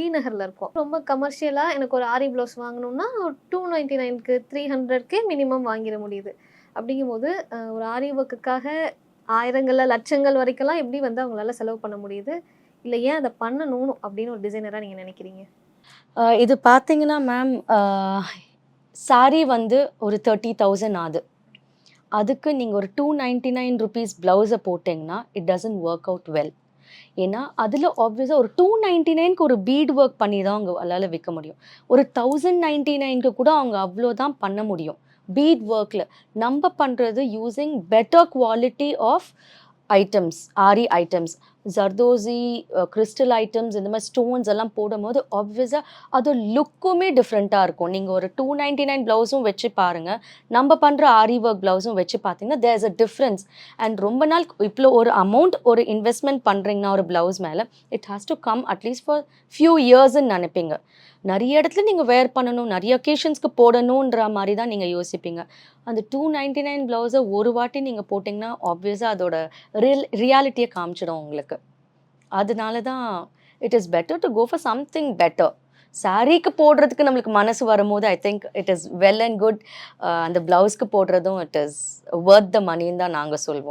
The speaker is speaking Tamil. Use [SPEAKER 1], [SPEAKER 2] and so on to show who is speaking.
[SPEAKER 1] டி நகரில் இருக்கோம். ரொம்ப கமர்ஷியலாக எனக்கு ஒரு ஆரி ப்ளவுஸ் வாங்கணும்னா 299க்கு 300க்கு மினிமம் வாங்கிட முடியுது. அப்படிங்கும்போது ஒரு ஆரி ஒர்க்குக்காக ஆயிரங்கள்ல லட்சங்கள் வரைக்கும்லாம் எப்படி வந்து அவங்களால செலவு பண்ண முடியுது? இல்லை ஏன் அதை பண்ணணும் அப்படின்னு ஒரு டிசைனராக நீங்கள் நினைக்கிறீங்க?
[SPEAKER 2] இது பார்த்தீங்கன்னா மேம், சாரி வந்து ஒரு 30,000 ஆகுது. அதுக்கு நீங்கள் ஒரு 299 ருபீஸ் ப்ளவுஸை போட்டிங்கன்னா it doesn't work out well. ஏன்னா அதில் ஆப்வியஸாக ஒரு 299க்கு ஒரு பீட் ஒர்க் பண்ணி தான் அவங்களால விற்க முடியும். ஒரு 1099க்கு கூட அவங்க அவ்வளோதான் பண்ண முடியும் பீட் ஒர்க்கில். நம்ம பண்ணுறது using better quality of items, aari items, zardozi, crystal items, இந்த மாதிரி ஸ்டோன்ஸ் எல்லாம் போடும்போது ஆப்வியஸாக அது லுக்குமே டிஃப்ரெண்ட்டாக இருக்கும். நீங்கள் ஒரு 299 ப்ளவுஸும் வச்சு பாருங்கள், நம்ம பண்ணுற ஆரி ஒர்க் ப்ளவுஸும் வச்சு பார்த்தீங்கன்னா there is a difference. And ரொம்ப நாள் இப்போ ஒரு அமௌண்ட் ஒரு இன்வெஸ்ட்மெண்ட் பண்ணுறீங்கன்னா ஒரு ப்ளவுஸ் மேலே, it has to come at least for few இயர்ஸ்ன்னு நினைப்பீங்க. நிறைய இடத்துல நீங்கள் வேர் பண்ணணும், நிறைய ஒகேஷன்ஸ்க்கு போடணுன்ற மாதிரி தான் நீங்கள் யோசிப்பீங்க. அந்த 299 ப்ளவுஸை ஒரு வாட்டி நீங்கள் போட்டிங்கன்னா ஆப்வியஸாக அதோட ரியாலிட்டியை காமிச்சிடும் உங்களுக்கு. அதனால தான் it is better to go for something better. சாரீக்கு போடுறதுக்கு நம்மளுக்கு மனசு வரும்போது I think it is well and good. அந்த ப்ளவுஸ்க்கு போடுறதும் இட் இஸ் ஒர்த் த மணின்னு தான் நாங்கள் சொல்வோம்.